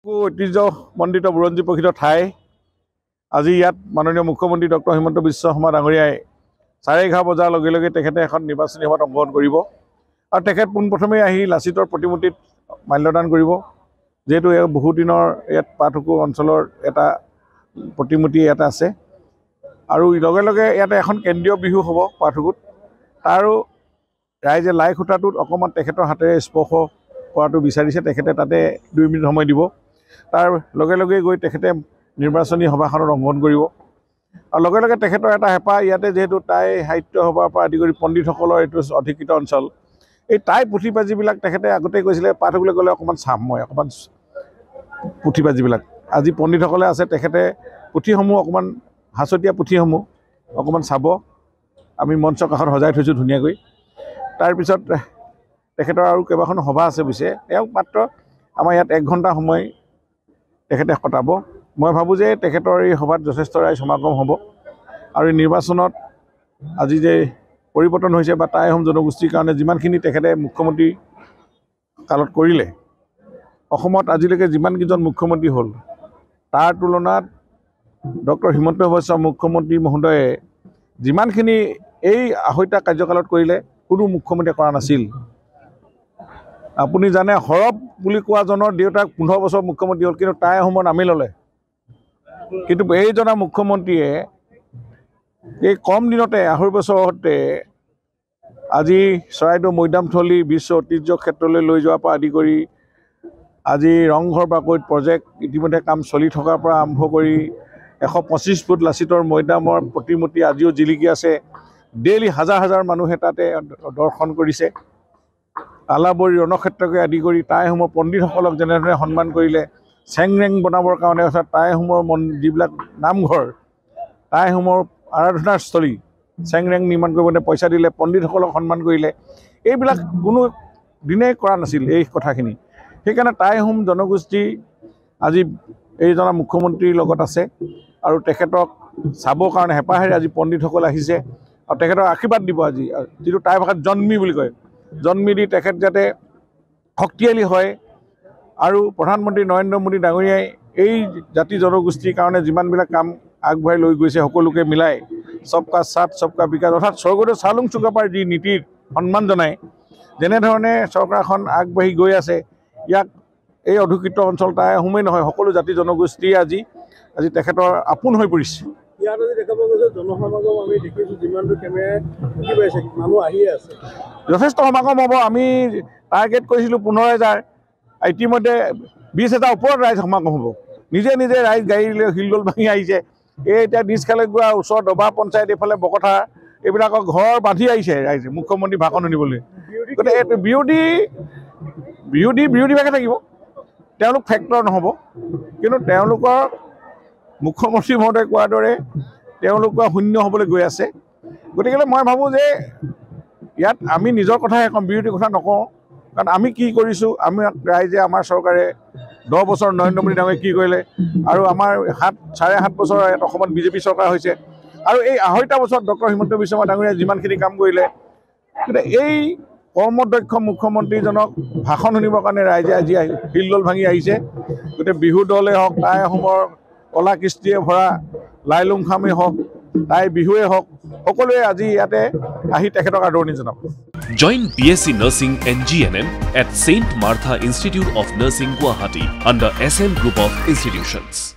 ঐতিহ্যমণ্ডিত বুৰঞ্জী প্ৰসিদ্ধ ঠাই আজি ইয়াত মাননীয় মুখ্যমন্ত্ৰী ডক্টৰ হিমন্ত বিশ্ব শৰ্মা ডাঙৰীয়াই 11:30 বজাৰ লগে লগে তেখেতে এখন নিৰ্বাচনী সভাত অংশগ্ৰহণ কৰিব আৰু তেখেত পোনপ্ৰথমে আহি লাচিতৰ প্ৰতিমূৰ্তিত মাল্যদান কৰিব যেহেতু বহু দিনৰ ইয়াত পাঠকু অঞ্চলৰ এটা প্ৰতিমূৰ্তি এটা আছে আৰু লগে লগে ইয়াতে এখন কেন্দ্ৰীয় বিহু হ'ব পাঠকুত তাৰো ৰাইজে লাই খুঁটাটোত অকণমান তেখেতৰ হাতেৰে স্পৰ্শ কৰাটো বিচাৰিছে তেখেতে তাতে 2 মিনিট সময় দিব তাৰ লগে লগে গৈ তেখেতে নিৰ্বাচনী সভাখনত অংশগ্ৰহণ কৰিব আৰু লগে লগে তেখেতৰ এটা হেঁপাহ ইয়াতে যেহেতু টাই সাহিত্য সভাৰ পৰা আদি কৰি পণ্ডিতসকলৰ এইটো অধিকৃত অঞ্চল এই টাই পুথিপাঁজিবিলাক তেখেতে আগতে কৈছিলে পাঠকলৈ গ'লে অকণমান চাম মই অকণমান পুথিপাঁজিবিলাক আজি পণ্ডিতসকলে আছে তেখেতে পুথিসমূহ অকণমান হাঁচতীয়া পুথিসমূহ অকণমান চাব আমি মঞ্চৰ কাষত সজাই থৈছোঁ ধুনীয়াকৈ তাৰপিছত তেখেতৰ আৰু কেইবাখনো সভা আছে পিছে তেওঁক মাত্ৰ আমাৰ ইয়াত 1 ঘণ্টা সময় তেখেতে কটাব মই ভাবোঁ যে তেখেতৰ এই সভাত যথেষ্ট ৰাইজ সমাগম হ'ব আৰু এই নিৰ্বাচনত আজি যে পৰিৱৰ্তন হৈছে বা টাই আহোম জনগোষ্ঠীৰ কাৰণে যিমানখিনি তেখেতে মুখ্যমন্ত্ৰী কালত কৰিলে অসমত আজিলৈকে যিমানকেইজন মুখ্যমন্ত্ৰী হ'ল তাৰ তুলনাত ডক্টৰ হিমন্ত বিশ্ব মুখ্যমন্ত্ৰী মহোদয়ে যিমানখিনি এই আঢ়ৈটা কাৰ্যকালত কৰিলে কোনো মুখ্যমন্ত্ৰীয়ে কৰা নাছিল আপুনি জানে হৰব বুলি কোৱাজনৰ দেউতাক 15 বছৰ মুখ্যমন্ত্ৰী হ'ল কিন্তু টাই আহোমৰ নামেই ল'লে কিন্তু এইজনা মুখ্যমন্ত্ৰীয়ে এই কম দিনতে 2.5 বছৰতে আজি চৰাইদেউ মৈদামথলী বিশ্ব ঐতিহ্য ক্ষেত্ৰলৈ লৈ যোৱাৰ পৰা আদি কৰি আজি ৰংঘৰ বাকৰিত প্ৰজেক্ট ইতিমধ্যে কাম চলি থকাৰ পৰা আৰম্ভ কৰি 125 ফুট লাচিতৰ মৈদামৰ প্ৰতিমূৰ্তি আজিও জিলিকি আছে ডেইলি হাজাৰ হাজাৰ মানুহে তাতে দৰ্শন কৰিছে আলাবৰী ৰণক্ষেত্ৰকে আদি কৰি টাই আহোমৰ পণ্ডিতসকলক যেনেধৰণে সন্মান কৰিলে চেংৰেং বনাবৰ কাৰণে অৰ্থাৎ টাই আহোমৰ যিবিলাক নামঘৰ টাই আহোমৰ আৰাধনাস্থলী চেংৰেং নিৰ্মাণ কৰিবলৈ পইচা দিলে পণ্ডিতসকলক সন্মান কৰিলে এইবিলাক কোনো দিনেই কৰা নাছিল এই কথাখিনি সেইকাৰণে টাই আহোম জনগোষ্ঠী আজি এইজনা মুখ্যমন্ত্ৰীৰ লগত আছে আৰু তেখেতক চাবৰ কাৰণে হেঁপাহেৰে আজি পণ্ডিতসকল আহিছে আৰু তেখেতক আশীৰ্বাদ দিব আজি যিটো টাই ভাষাত জন্মী বুলি কয় জন্মী দি তেখেত যাতে শক্তিশালী হয় আৰু প্ৰধানমন্ত্ৰী নৰেন্দ্ৰ মোদী ডাঙৰীয়াই এই জাতি জনগোষ্ঠীৰ কাৰণে যিমানবিলাক কাম আগবঢ়াই লৈ গৈছে সকলোকে মিলাই সবকা সাথ সবকা বিকাশ অৰ্থাৎ স্বৰ্গদেউ চাওলুং চুকাফাৰ যি নীতিৰ সন্মান জনাই যেনেধৰণে চৰকাৰখন আগবাঢ়ি গৈ আছে ইয়াক এই অধিকৃত অঞ্চল টাই আহোমেই নহয় সকলো জাতি জনগোষ্ঠী আজি তেখেতৰ আপোন হৈ পৰিছে ইয়াত আজি দেখা পোৱা গৈছে জনসমাগম আমি দেখিছোঁ যিমানটো কেমেৰাই কি পাইছে মানুহ আহিয়ে আছে যথেষ্ট সমাগম হ'ব আমি টাৰ্গেট কৰিছিলোঁ 15,000 ইতিমধ্যে 20,000 ওপৰত ৰাইজ সমাগম হ'ব নিজে নিজে ৰাইজ গাড়ী লৈ হিলদোল ভাঙি আহিছে এই এতিয়া নিজখালে গোৱা ওচৰ ডবা পঞ্চায়ত এইফালে বকঠা এইবিলাকৰ ঘৰ বান্ধি আহিছে ৰাইজে মুখ্যমন্ত্ৰী ভাষণ শুনিবলৈ গতিকে এইটো বিৰোধীভাগে থাকিব তেওঁলোক ফেক্টৰ নহ'ব কিন্তু তেওঁলোকৰ মুখ্যমন্ত্ৰী মহোদয়ে কোৱাৰ দৰে তেওঁলোকৰ শূন্য হ'বলৈ গৈ আছে গতিকে মই ভাবোঁ যে ইয়াত আমি নিজৰ কথাহে কম বিৰোধী কথা নকওঁ কাৰণ আমি কি কৰিছোঁ আমি ৰাইজে আমাৰ চৰকাৰে 10 বছৰ নৰেন্দ্ৰ মোদী ডাঙৰীয়াই কি কৰিলে আৰু আমাৰ 7.5 বছৰ ইয়াত অসমত বিজেপি চৰকাৰ হৈছে আৰু এই 2.5 বছৰত ডক্টৰ হিমন্ত বিশ্ব শৰ্মা ডাঙৰীয়াই যিমানখিনি কাম কৰিলে গতিকে এই কৰ্মদক্ষ মুখ্যমন্ত্ৰীজনক ভাষণ শুনিবৰ কাৰণে ৰাইজে আজি হিলদোল ভাঙি আহিছে গতিকে বিহু দলেই হওক টাই আহোমৰ কলা কৃষ্টিয়ে ভৰা লাইলুংখামেই হওক টাই বিহুৱে হওক সকলোৱে আজি ইয়াতে আহি তেখেতক আদৰণি জনাব Join BSc Nursing and GNM at St. Martha Institute of Nursing, Guwahati under SM Group of Institutions.